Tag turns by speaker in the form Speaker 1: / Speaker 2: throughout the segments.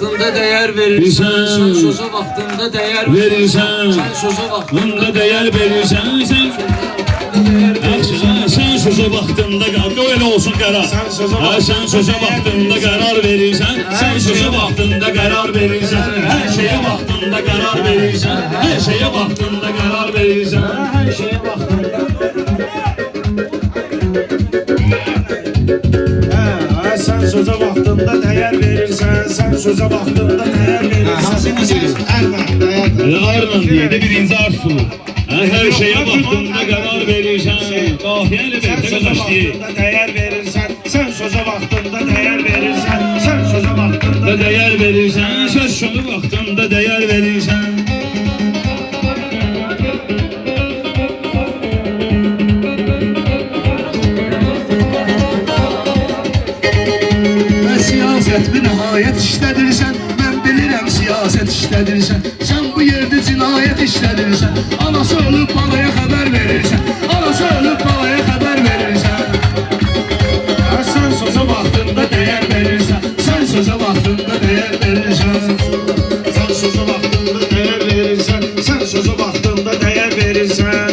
Speaker 1: vaxtında değer verirsen, sen sözə vaxtında değer verirsen, sen sözə vaxtında değer verirsen, sen sözə vaxtında öyle olsun qərar. Sen sözə vaxtında qərar verirsen, sen sözə vaxtında qərar verirsen, her şeye vaxtında qərar verirsen, her şeye vaxtında qərar verirsen, her şeye vaxtında.
Speaker 2: Sen sözə vaxtında dəyər verirsən, sen sözə vaxtında dəyər verirsən.
Speaker 1: Arman diye de birinci arzu. Her şeye vaxtında qərar verirsən. Qafiyəli ver,
Speaker 2: vaxtında dəyər verirsən, sen sözə vaxtında dəyər verirsən, sen sözə vaxtında
Speaker 1: dəyər verirsən, söz sözü vaxtında dəyər verirsən.
Speaker 3: Siyasət bir nihayət işlədirsən, mən bilirəm siyasət işlədirsən. Sən bu yerdə cinayət işlədirsən, anası ölüb balaya xəbər verirsən, anası ölüb balaya xəbər verirsən. Sən sözə vaxtında dəyər verirsən, sən sözə vaxtında dəyər verirsən,
Speaker 2: sən sözə vaxtında dəyər verirsən, sən sözə vaxtında dəyər verirsən.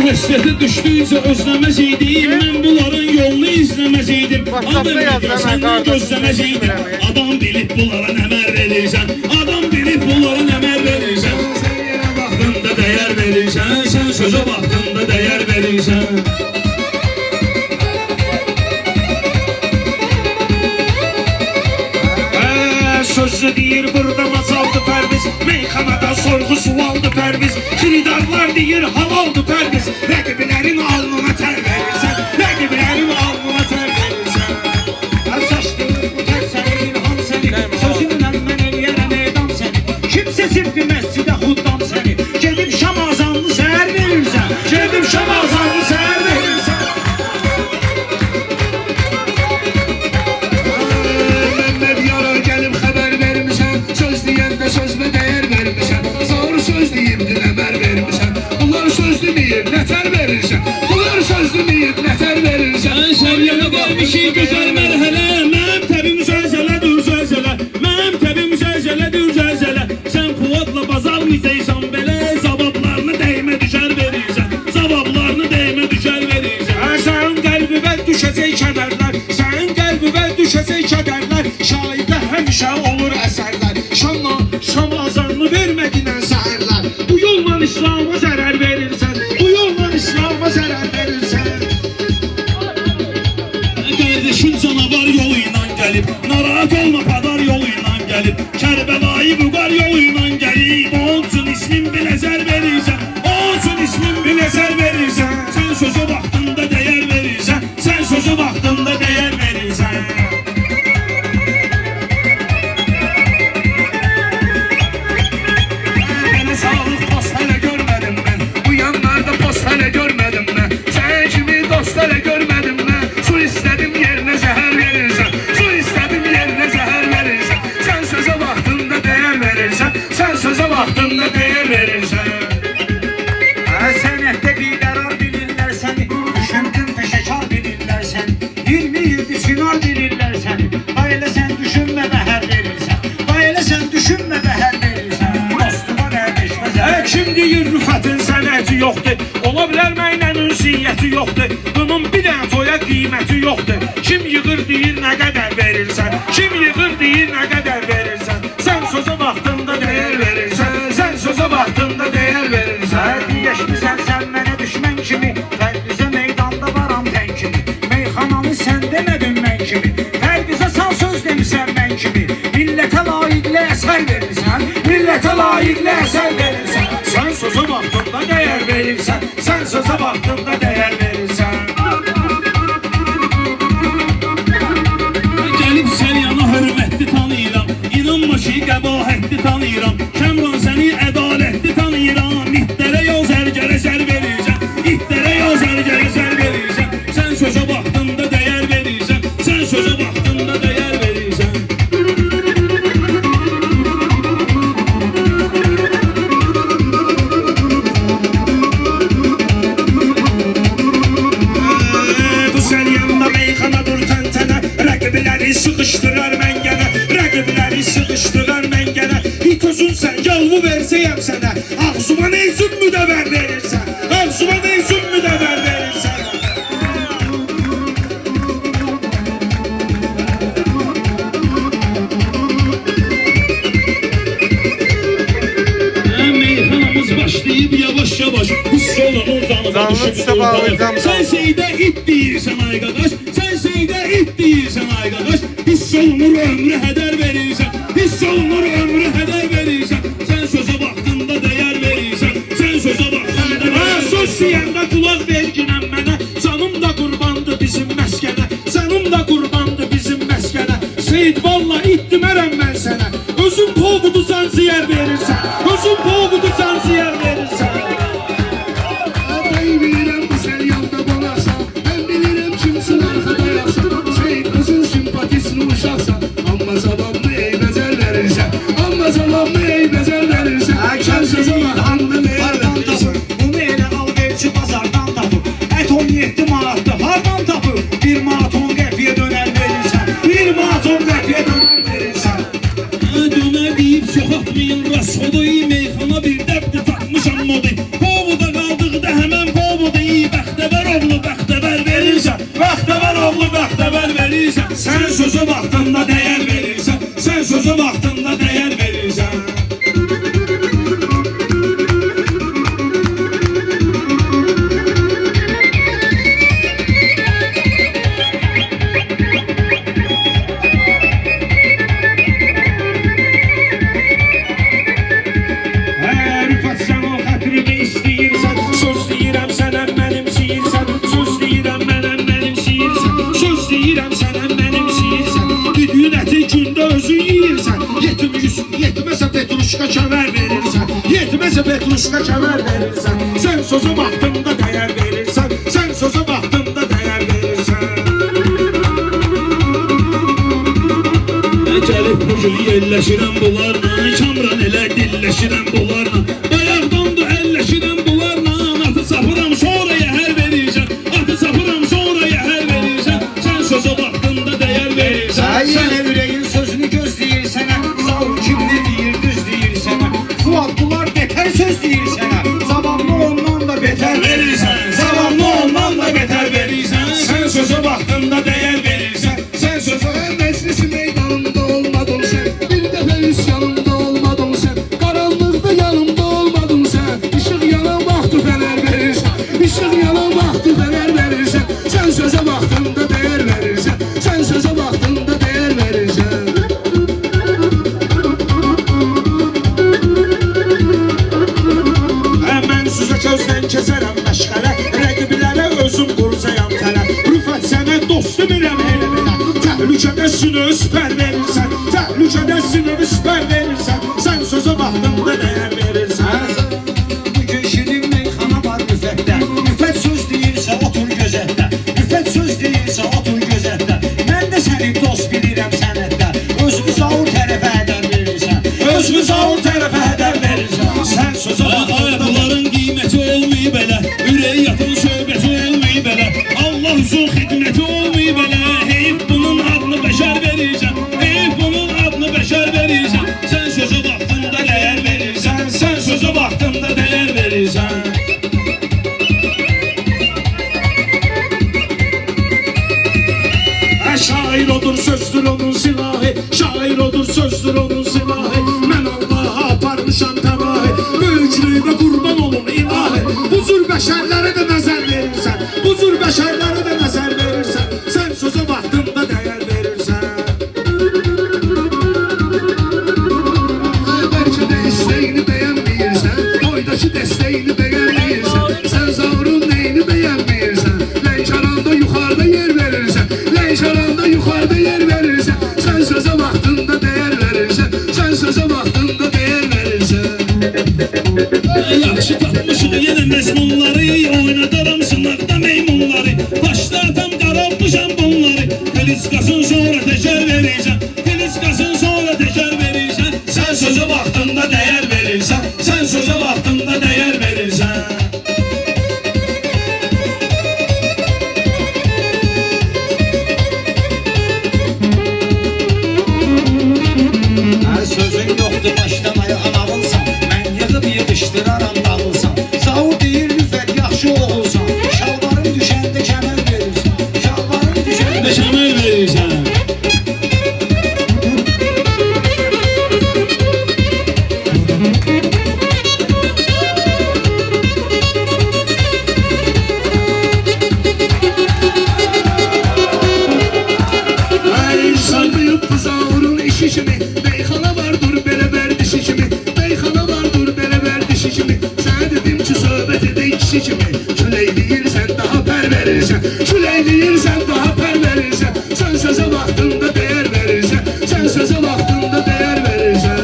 Speaker 1: Həsrətə düşdükcə özləməz idim, mən bunların yolunu izləməz idim. Adam səndən gözləməz idim, adam bilib bunlara əmər verirsən, adam bilib bunlara əmər verirsən. Sən yerə vaxtında dəyər verirsən, sən sözə vaxtında dəyər verirsən.
Speaker 2: Sözü deyir burada masaldı pərviz, meyxanada sorğu sualdı pərviz, xiridarlar deyir halaldı pərviz, rəqiblərin alnına tər verirsən, rəqiblərin alnına tər verirsən. Hər saçdığın bu tər səni ilham səni, sözünlə mən eləyərəm eydam səni, kimsə sirfi məscidə xuddam səni, gedib şam azanlı səhər verirsən, gedib şam azanlı səhər verirsən.
Speaker 3: Məmməd yara gəlib xəbər vermişsən, söz deyəndə sözünə dəyər vermişsən, doğru söz deyib dün əmər vermişsən, bunlar söz deməyib nətər verirsən, bunlar söz deməyib nətər verirsən.
Speaker 1: Səviyyəmə gəlmişik gözəl mərhələ, mənim təbim zəlzələdir zəlzələ, mənim təbim zəlzələdir zəlzələ. Sən Fuadla bazarmayacaqsan belə, zavablarını dəymə düşər verirsən, zavablarını dəymə düşər verirsən.
Speaker 2: Sənin qəlbivə düşəcək kədərlər, sənin qəlbivə düşəcək kədərlər, şaidə həmişə olur əsərlər, şam azanını vermədinən səhərlər, bu yolla İslam'a zərər verirsən, bu yolla İslam'a zərər verirsən.
Speaker 1: Qardeşin canavar yolu ilə gəlib, narahat olma padar yolu ilə gəlib, Kərbəlayı Vüqar yolu ilə gəlib, onun üçün ismin bilə zər verirsən, onun üçün ismin bilə zər verirsən. Sən sözə vaxtında dəyər verirsən, sən sözə vaxtında dəyər verirsən.
Speaker 3: Beni sağlık post hələ görmədim mən, bu yanlarda post hələ görmədim mən, sən kimi dost hələ görmədim mən. Su istədim yerinə zəhər verirsən, su istədim yerinə zəhər verirsən, sən sözə vaxtında dəyər verirsən, sən sözə vaxtında dəyər verirsən.
Speaker 2: Sənətdə bir qərar bilirlər səni, düşündün peşəkar bilirlər səni, 20 ildir sinar bilirlər səni, bayılə sən düşünmə bəhər verirsən, bayılə sən düşünmə bəhər verirsən, dostuma qardeşmə zəhər. Kim deyir rüfətin sənəti yoxdur, ola bilər mənlə ünsiyyəti yoxdur, bunun bir dənə toya qiyməti yoxdur, kim yığır deyir nə qədər verirsən, kim yığır deyir nə qədər verirsən, sən sözə vaxtında dəyər verirsən, sən sözə vaxtında dəyər verirsən. Geçmişsən sən mənə düşmən kimi, Pərdizə meydanda varam tən kimi, meyxananı sən demədin mən kimi, Pərdizə sal söz demisən mən kimi, millətə layiqlə əsər verirsən, millətə layiqlə əsər verirsən, sən sözə vaxtında dəyər verirsən, sən sözə vaxtında dəyər verirsən.
Speaker 1: Gəlib sən yana hörmətli tanıyıram, inanma ki qəbahətli tanıyıram, Kəmran səni ədalətli tanıyıram, itlərə yoz ərgərə zər verirsən, itlərə yoz ərgərə zər verirsən, sən sözə vaxtında dəyər verirsən, sən sözə vaxtında dəyər verirsən. müdəvər verirsən. Arzuma nə üçün müdəvər verirsən. Meyxanamız başlayıb yavaş yavaş. Hiss olan uzanıza düşüb ortaya. Sen şeydə it deyirsən ay qaqaş. Sen şeydə it deyirsən ay qaqaş. Hiss olunur ömrü hədər verirsən. Hiss olunur ömrü hədər verirsən. Sen sözə vaxtında dəyər verirsən. Sen sözə vaxtında dəyər. Söz deyəndə qulaq verginən mənə. Canım da qurbandı bizim məskənə. Canım da qurbandı bizim məskənə. Seyid valla it demərəm mən sənə. Özün povqudusan ziyər verirsən. Özün povqudusan ziyər verirsən.
Speaker 3: Ben bilirəm bu sen yanda bonarsan. Ben bilirəm kimsin arkada yaxsan. Şey kızın simpatisini uşaqsan. Amma zavallı eybəcər verirsən. Amma zavallı eybəcər verirsən. Sen sözə baxanda neyər verirsən.
Speaker 2: Bunu elə alverçi bazardan tapıb. Et 17 manatdı hardan tapıb. 1 manat 10 qəpiyə dönər verirsən. 1 manat 10 qəpiyə dönər verirsən.
Speaker 1: Dönər deyib çox atmayın rasodoyu. Meyxana bir dəbdə tapmışam modu. Povuda qaldıqda həmən povuda iyi. Bəxtəvər oğlu bəxtəvər verirsən. Bəxtəvər oğlu bəxtəvər verirsən. Sən sözə vaxtında dəyər verirsən. Sən sözə vaxtında dəyər verirsən. Rüfət sən o xətrimi istəyirsən. Söz deyirəm sənəm mənim siyirsən. Söz deyirəm mənəm mənim siyirsən. Söz deyirəm sənəm mənim siyirsən. Düdüyün əti gündə özün yiyirsən. Yetməsə petruşka kəmər verirsən. Yetməsə petruşka kəmər verirsən. Sən sözə vaxtında dəyər verirsən. Sən sözə vaxtında dəyər verirsən. Gəlib bu gün yerləşirəm bunlarla. Kamran elə dilləşirəm bunlarla. Bayaqdandır əlləşirəm bunlarla. Atı sapıram sonra yəhər verirsən. Atı sapıram sonra yəhər verirsən. Sən sözə vaxtında dəyər verirsən.
Speaker 2: Yenə ürəyin sözünü gözləyir sənə. Zavur kimli deyir düz deyir sənə. Fuad bunlar betər söz deyir sənə. Zavallı ondan da betər
Speaker 1: Verirsən. Savamlı ondan da betər verirsən. Sən sözə vaxtında dəyər verirsən. Sən sözə
Speaker 3: Meclisi meydanında olmadın sen. Bir dəfə üst yanımda olmadın sen. Karanlıkta yanımda olmadın sen. Işık yanan vaxtı fəner verirsən. Işık yanan vaxtı fəner verirsən. Sen sözə vaxtında dəyər verirsən. Sen sözə vaxtında dəyər verirsən.
Speaker 1: Mən sizə gözdən keçərəm məşğələ. Rəqiblərə özüm qurcayam tələ. Rüfət sənə dost demirəm elə belə. Təhlükədə sünöv sipər verirsən. Təhlükədə sünöv sipər verirsən. Sən sözə vaxtında dəyər verirsən.
Speaker 2: Bugün şirin meyxana var Rüfətdə. Rüfət söz deyirsə otur gözətdə. Rüfət söz deyirsə otur gözətdə. Mən də səni dost bilirəm sənətdə. Özünü zavur tərəfə hədər verirsən.
Speaker 1: Özünü savur tərəfə hədər verirsən. Sən sözə vaxtında bunların qiyməti olmayıb elə. Ürək yatan söhbəti olmayıb elə. Allah üçün xidməti olmayıb elə. Heyf bunun adını bəşər verirsən. Heyf bunun adını bəşər verirsən. Sən sözə vaxtında dəyər verirsən. Sən sözə vaxtında dəyər verirsən. Şair odur sözdür onun silahı. Şair odur sözdür onun silahı. Mən Allah'a aparmışam təbahi. Böyüklüyünə qurban olun ilahi. Bu cür bəşərlərə də nəzər verirsən. Bu cür bəşərlərə də nəzər verirsən. Sən sözə vaxtında dəyər verirsən.
Speaker 3: Belki de isteğini beğenmeyirsen. Oydaki desteğini beğenmeyirsen. Sen zavrun neyini beğenmeyirsen. Lenkaranda yukarıda yer verirsen. Lenkaranda yukarıda yer verirsen. Sen söze vaxtında değer verirsen. Sen söze vaxtında değer verirsen.
Speaker 1: Yaxşı tapmışıq yenə məzmunları. Oynadaram sınaqda meymunları. Başlatam qarabmışam bunları. Filiskasın sonra təkər verirsən. Filiskasın sonra təkər verirsən. Sən sözə vaxtında dəyər verirsən. Sən sözə vaxtında dəyər verirsən.
Speaker 2: Sözün yoxdur başdan ayağın ağılsan. Mən yığıb yığışdıraram dağılsan.
Speaker 3: kişi kimi külək deyirsən daha pər verirsən külək deyirsən daha pər verirsən sən sözə vaxtında dəyər verirsən sən sözə vaxtında dəyər verirsən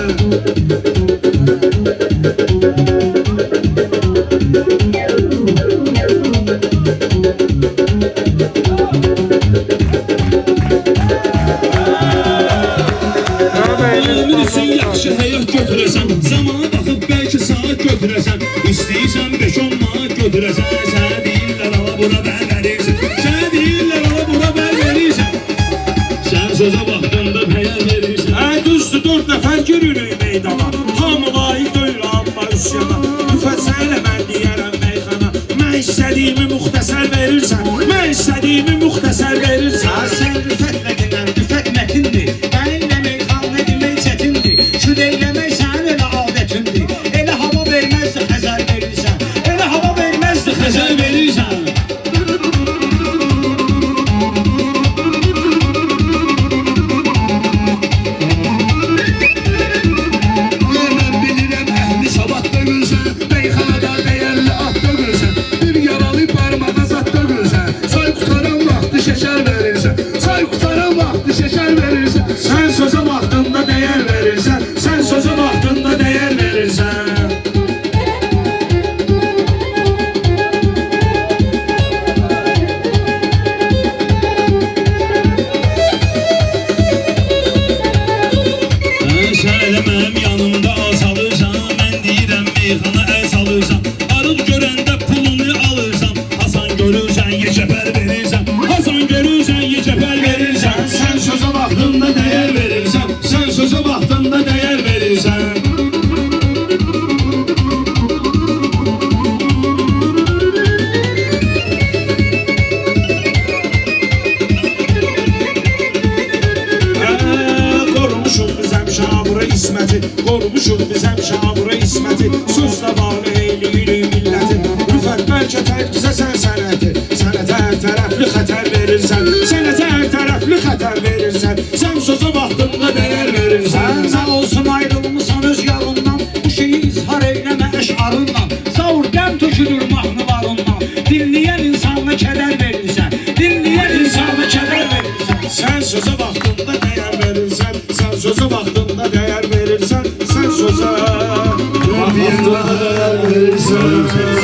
Speaker 1: Ömür üçün yaxşı həyat götürəsən Zamana baxıb bəlkə saat götürəsən İstəyirsən 5-10 manat götürəsən Sənə deyirlər ala bura bər verirsən Sənə deyirlər ala bura bər verirsən Sən sözə vaxtında dəyər verirsən
Speaker 2: Düzdür 4 nəfər görürük meydana Hamı layiq deyil amma üsyana Müfəssər elə mən deyərəm meyxana Mən istədiyimi müxtəsər verirsən Mən istədiyimi müxtəsər verirsən Sən rüfətlə dinən rüfət mətindir Mənimlə meyxan nə demək çətindir Şu deyləmək sənin elə adətindir Elə hava verməzdi xəzər verirsən Elə hava verməzdi xəzər verirsən
Speaker 3: Mən bilirəm əhli sabat dövülsən Meyxanada dəyərli at dövülsən Bir yaralı parmağa zat dövülsən Say qutaran vaxtı şəkər verirsən Say qutaran vaxtı şəkər verirsən
Speaker 2: Sən sözə vaxtında dəyər verirsən Sən sözə vaxtında dəyər verirsən
Speaker 1: Sən elə mənim yanımda asalırsan Mən deyirəm meyxana əl salırsan Arıq görəndə pulunu alırsan Hasan görürsən yecəpər verirsən Hasan görürsən yecəpər verirsən
Speaker 2: Sən sözə vaxtında dəyər verirsən
Speaker 1: Sən sözə vaxtında dəyər verirsən
Speaker 2: Qorumuşuq biz həmşabıra isməti Qorumuşuq biz həmşabıra isməti Sözlə bağlı eyləyirik milləti Rüfət bəlkə tərkizə sən sənəti Sənətə hər tərəfli xətər verirsən Sənətə hər tərəfli xətər verirsən Sən sözə vaxtında dəyər verirsən Sağ olsun ayrılmısan öz yarından Bu şeyi izhar eyləmə əşarınla Savur qəm tökülür mahnılarından Dinləyən insana kədər verirsən Dinləyən insana kədər verirsən Sən sözə vaxtında dəyər verirsən Sən sözə vaxtında dəyər verirsən Sən sözə vaxtında dəyər verirsən